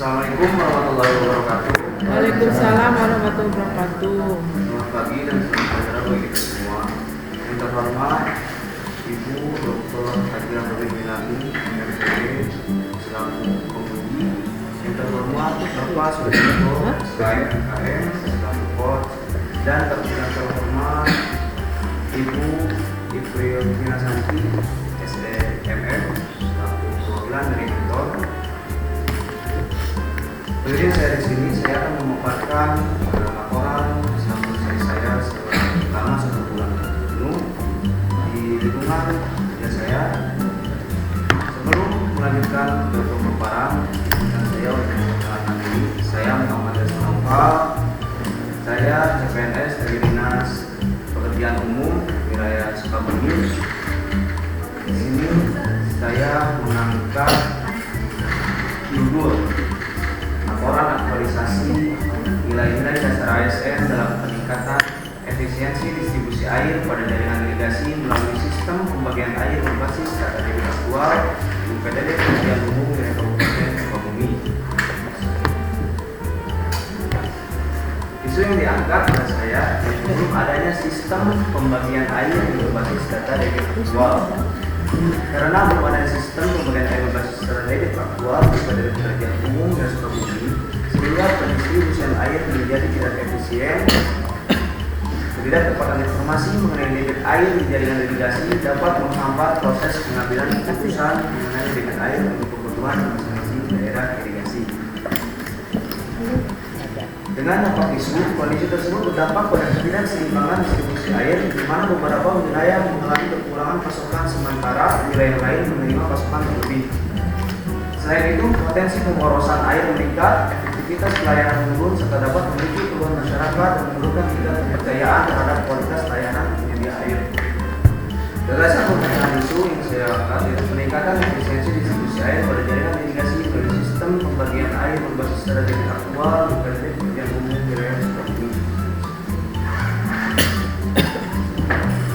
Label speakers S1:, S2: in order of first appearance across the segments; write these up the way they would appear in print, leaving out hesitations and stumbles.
S1: Assalamualaikum warahmatullahi wabarakatuh.
S2: Waalaikumsalam warahmatullahi wabarakatuh.
S1: Selamat pagi dan selamat sejahtera bagi kita semua. Yang terhormat Ibu Dr. Hajira Nurwinati, MPD, selaku pengemudi. Yang terhormat Bapak Sudaryono, SKM, selaku coach. Dan yang terhormat Ibu Ipril Minasanti, SDMM, selaku perwakilan dari kantor. Jadi saya di sini akan memaparkan laporan selama saya selama 1 bulan penuh di lingkungan kerja saya. Sebelum melanjutkan ke pemaparan dan saya untuk perkenalkan diri, saya Muhammad Nova. Saya CPNS dari Dinas Pekerjaan Umum wilayah Sukabumi. Di sini saya mengangkat judul laporan aktualisasi nilai-nilai dasar ASN dalam peningkatan efisiensi distribusi air pada jaringan irigasi melalui sistem pembagian air berbasis data debit aktual UPDD Pekerjaan Umum wilayah Kabupaten Sukabumi. Isu yang diangkat oleh saya yaitu belum adanya sistem pembagian air yang berbasis data debit aktual. Karena belum ada sistem pembagian air berbasis data debit aktual pada Pekerjaan Umum dan Sukabumi, sehingga pendistribusian air menjadi tidak efisien. Ketidaktepatan informasi mengenai debit air di jaringan irigasi dapat menghambat proses pengambilan keputusan mengenai debit air untuk kebutuhan masing-masing daerah irigasi. Dengan dampak isu, kondisi tersebut berdampak pada ketidakseimbangan distribusi air, di mana beberapa wilayah mengalami kekurangan pasokan sementara wilayah lain menerima pasokan lebih. Selain itu, potensi pemborosan air meningkat, efektivitas pelayanan menurun, serta dapat memicu keluhan masyarakat dan menurunkan tingkat kepercayaan terhadap kualitas layanan penyedia air. Berdasarkan pemeriksaan isu yang saya angkat, yaitu peningkatan efisiensi distribusi air pada jaringan irigasi melalui sistem pembagian air berbasis data debit aktual UPDD Pekerjaan Umum wilayah Sukabumi.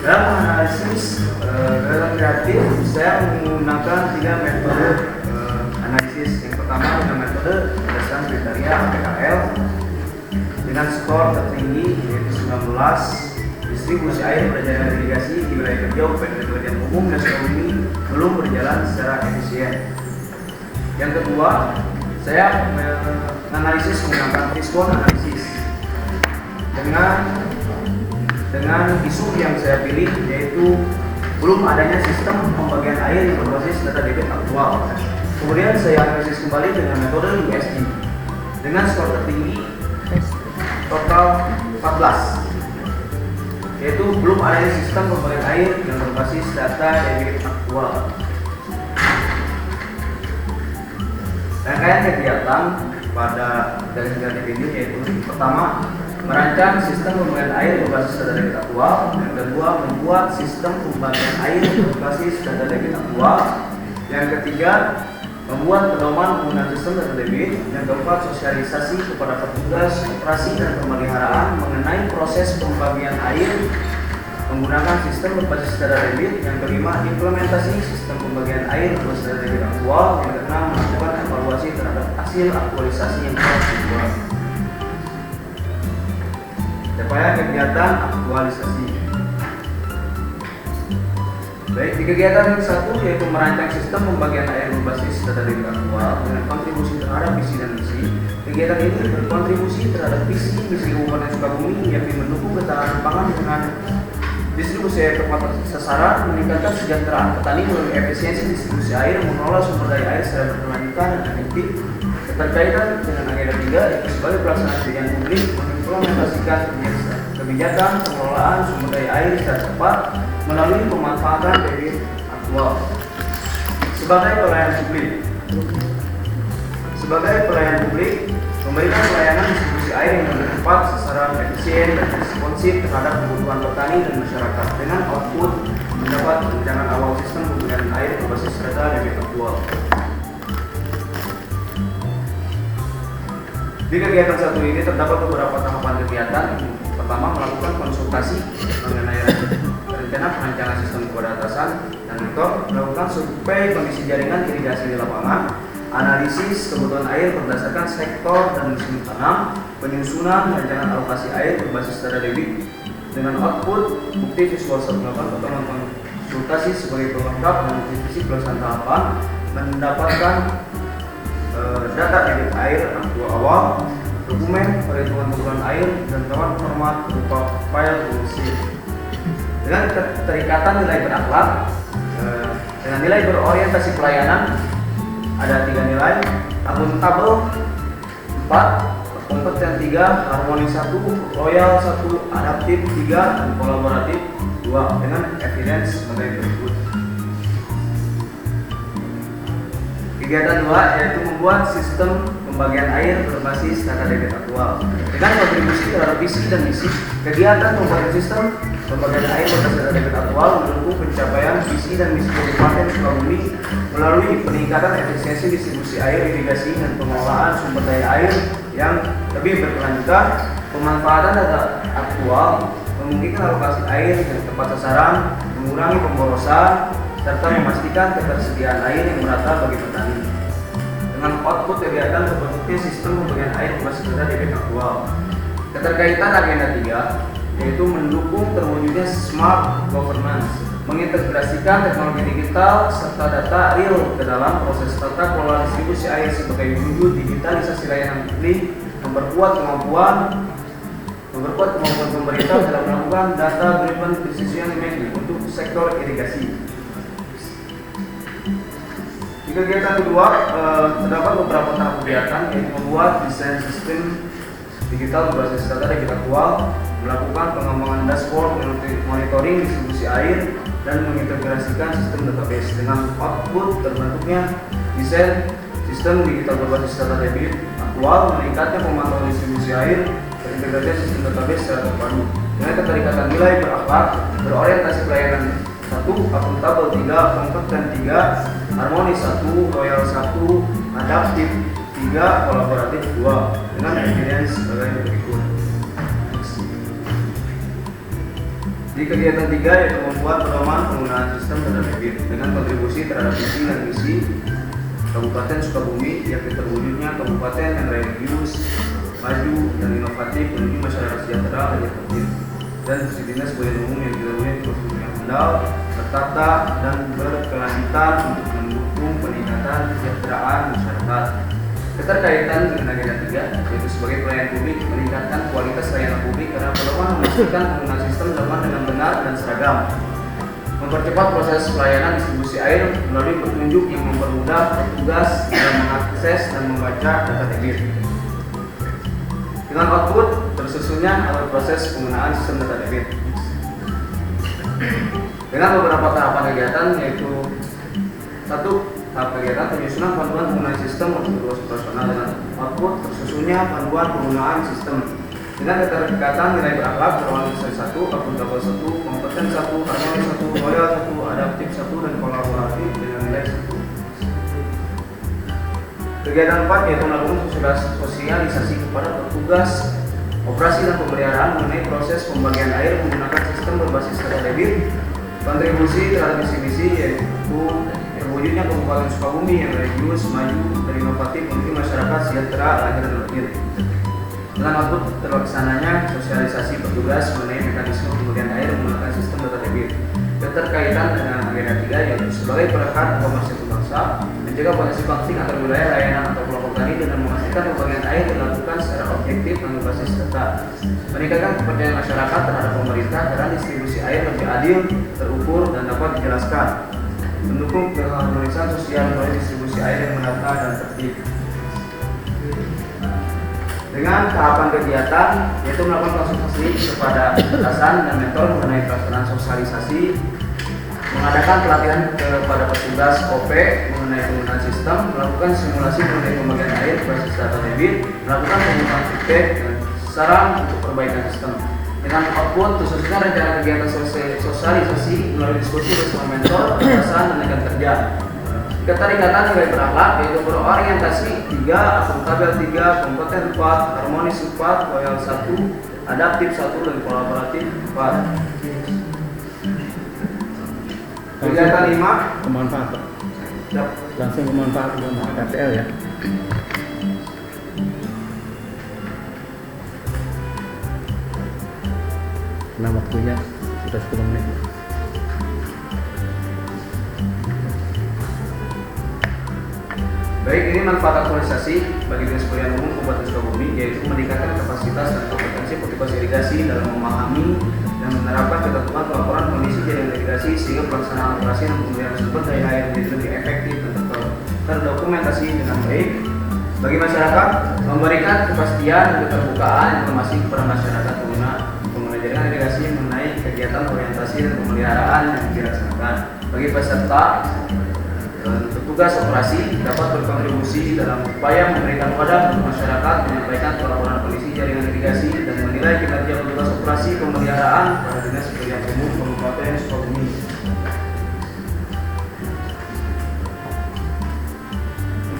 S1: Dalam analisis dalam kreatif, saya menggunakan 3 metode analisis. Yang pertama dengan metode berdasarkan kriteria PKL dengan skor tertinggi yaitu 19. Distribusi air pada jaringan irigasi di wilayah kerja UPDD Pekerjaan Umum dan Sukabumi belum berjalan secara efisien. Yang kedua, saya menganalisis menggunakan T-score analisis dengan isu yang saya pilih yaitu belum adanya sistem pembagian air yang berbasis data debit aktual. Kemudian saya analisis kembali dengan metode USG dengan skor tertinggi total 14, yaitu belum adanya sistem pembagian air yang berbasis data debit aktual. Rangkaian kegiatan pada garis kreatif ini yaitu pertama, merancang sistem pembagian air berbasis data debit aktual. Yang kedua, membuat sistem pembagian air berbasis data debit aktual. Yang ketiga, membuat pedoman penggunaan sistem data debit. Yang keempat, sosialisasi kepada petugas operasi dan pemeliharaan mengenai proses pembagian air menggunakan sistem berbasis data debit. Yang kelima, implementasi sistem pembagian air berbasis data debit aktual. Yang keenam, melakukan evaluasi terhadap hasil aktualisasi yang telah dibuat. Capaian kegiatan aktualisasi. Baik, di kegiatan yang satu yaitu merancang sistem pembagian air berbasis data debit aktual dengan kontribusi terhadap visi dan misi. Kegiatan ini berkontribusi terhadap visi misi Kabupaten Sukabumi, yakni mendukung ketahanan pangan dengan distribusi air tepat sasaran, meningkatkan kesejahteraan petani melalui efisiensi distribusi air, mengelola sumber daya air secara berkelanjutan dan efektif. Keterkaitan dengan agenda 3 yaitu sebagai pelaksanaan kebijakan publik mengimplementasikan kebijakan pengelolaan sumber daya air secara tepat melalui pemanfaatan debit aktual. Sebagai pelayanan publik, memberikan pelayanan distribusi air yang tepat, sasaran, efisien, dan responsif terhadap kebutuhan petani dan masyarakat dengan output mendapat rancangan awal sistem pembagian air berbasis data debit aktual. Di kegiatan satu ini terdapat beberapa tahapan kegiatan. Pertama, melakukan konsultasi mengenai rencana perancangan sistem kepada atasan dan rektor, melakukan survei kondisi jaringan irigasi di lapangan, analisis kebutuhan air berdasarkan sektor dan musim tanam, penyusunan rancangan alokasi air berbasis data debit dengan output bukti visual 18 atau konsultasi sebagai pelengkap dan bukti fisik pelaksanaan tahapan, mendapatkan data debit air aktual awal, dokumen perhitungan kebutuhan air dan kawan format berupa file bullshit. Dengan keterikatan nilai berakhlak, dengan nilai berorientasi pelayanan ada 3 nilai: akuntabel 4, kompeten 3, harmonis 1, loyal 1, adaptif 3, dan kolaboratif 2 dengan evidence sebagai berikut. Kegiatan 2 yaitu membuat sistem pembagian air berbasis data debit aktual. Dengan kontribusi terhadap visi dan misi, kegiatan pembagian sistem pembagian air berbasis data debit aktual mendukung pencapaian visi dan misi Kabupaten Sukabumi melalui peningkatan efisiensi distribusi air irigasi dan pengelolaan sumber daya air yang lebih berkelanjutan. Pemanfaatan data aktual memungkinkan alokasi air yang tepat sasaran, mengurangi pemborosan, serta memastikan ketersediaan air yang merata bagi petani. Dengan output kegiatan terbentuknya sistem pembagian air berbasis data debit aktual. Keterkaitan agenda 3 yaitu mendukung terwujudnya smart governance, mengintegrasikan teknologi digital serta data real ke dalam proses tata kelola distribusi air sebagai wujud digitalisasi layanan publik, memperkuat kemampuan pemerintah dalam melakukan data driven decision making untuk sektor irigasi. Di kegiatan kedua terdapat beberapa tahap kegiatan, yaitu membuat desain sistem digital berbasis data debit aktual, melakukan pengembangan dashboard monitoring distribusi air, dan mengintegrasikan sistem database. Dengan output terbentuknya desain sistem digital berbasis data debit aktual, meningkatnya pemantauan distribusi air, terintegrasi sistem database secara terpadu. Dengan keterikatan nilai berakhlak, berorientasi pelayanan 1, akuntabel 3, kompeten 3, harmonis 1, loyal 1, adaptif 3, kolaboratif 2 dengan evidence sebagai berikut. Di kegiatan 3 yaitu membuat pedoman penggunaan sistem data debit dengan kontribusi terhadap visi dan misi Kabupaten Sukabumi, yakni terwujudnya kabupaten yang religius, maju dan inovatif menuju masyarakat sejahtera dan tertib, dan presidennya sebagai umum yang dilalui prosedur yang handal, tertata dan berkelanjutan untuk mendukung peningkatan kesejahteraan masyarakat. Keterkaitan dengan agenda 3 yaitu sebagai pelayan publik, meningkatkan kualitas layanan publik karena pedoman memastikan penggunaan sistem dapat dengan benar dan seragam, mempercepat proses pelayanan distribusi air melalui petunjuk yang mempermudah petugas dalam mengakses dan membaca data debit. Dengan output tersusunnya alur proses penggunaan sistem data debit. Dengan beberapa tahapan kegiatan, yaitu 1. Tahap kegiatan penyusunan panduan penggunaan sistem untuk operasional dengan output tersusunnya panduan penggunaan sistem dengan keterikatan nilai berakhlak berorientasi 1, akuntabel 1, kompeten 1, harmonis 1, loyal 1, adaptif 1, dan kolaboratif dengan nilai 1. Kegiatan 4 yaitu melakukan sosialisasi kepada petugas operasi dan pemeliharaan mengenai proses pembagian air menggunakan sistem berbasis data debit, kontribusi terhadap misi-misi yaitu terwujudnya Kabupaten Sukabumi yang religius, maju, dan inovatif menuju masyarakat sejahtera, lahir dan batin. Dengan output terlaksananya sosialisasi petugas mengenai mekanisme pembagian air menggunakan sistem data debit. Keterkaitan dengan agenda 3 yaitu sebagai perekat informasi bangsa, menjaga potensi konflik antar wilayah layanan atau kelompok tani dengan memastikan pembagian air dilakukan secara objektif dan berbasis data. Meningkatkan kepercayaan masyarakat terhadap pemerintah karena distribusi air lebih adil, terukur, dan dapat dijelaskan. Mendukung keharmonisan sosial melalui distribusi air yang merata dan tertib. Dengan tahapan kegiatan yaitu melakukan konsultasi kepada atasan dan mentor mengenai pelaksanaan sosialisasi, mengadakan pelatihan kepada petugas OP mengenai penggunaan sistem, melakukan simulasi mengenai pembagian air berbasis data debit, melakukan penggunaan feedback dan saran untuk perbaikan sistem. Dengan output khususnya rencana kegiatan sosialisasi melalui diskusi bersama mentor, atasan, dan rekan kerja. Keterikatan nilai berakhlak yaitu berorientasi 3, akuntabel 3, kompeten 4, harmonis 4, loyal 1, adaptif 1, dan kolaboratif 4. Kegiatan 5
S3: kemanfaatan. langsung bermanfaat untuk KPL ya. Nah, waktunya sudah 10 menit.
S1: Baik, ini manfaat aktualisasi bagi Dinas Pemeliharaan Umum Kabupaten Sukabumi, yaitu meningkatkan kapasitas dan kompetensi petugas irigasi dalam memahami dan menerapkan ketentuan pelaporan kondisi jaringan irigasi sehingga pelaksanaan operasi dan pemeliharaan sumber daya air menjadi lebih efektif dan terdokumentasi dengan baik. Bagi masyarakat, memberikan kepastian dan keterbukaan informasi kepada masyarakat pengguna jaringan irigasi mengenai kegiatan orientasi dan pemeliharaan yang dilaksanakan. Bagi peserta, petugas operasi dapat berkontribusi dalam upaya memberikan wadah untuk masyarakat menyampaikan pelaporan kondisi jaringan irigasi dan menilai kinerja petugas operasi pemeliharaan pada Dinas Pemeliharaan Umum Kabupaten Sukabumi.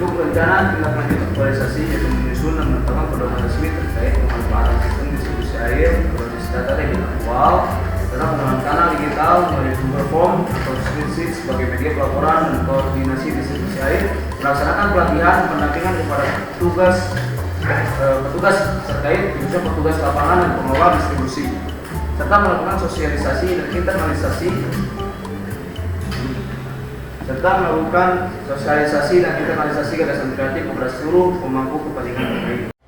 S1: Untuk rencana tindak lanjut aktualisasi yaitu menyusun dan menetapkan pedoman resmi terkait pemanfaatan sistem distribusi air berbasis data debit aktual dalam penggunaan kanal digital melalui Google Form atau spreadsheet sebagai media pelaporan dan koordinasi distribusi air, melaksanakan pelatihan pendampingan kepada petugas terkait khususnya petugas lapangan dan pengelola distribusi, serta melakukan sosialisasi dan internalisasi gagasan kreatif kepada seluruh pemangku kepentingan terkait.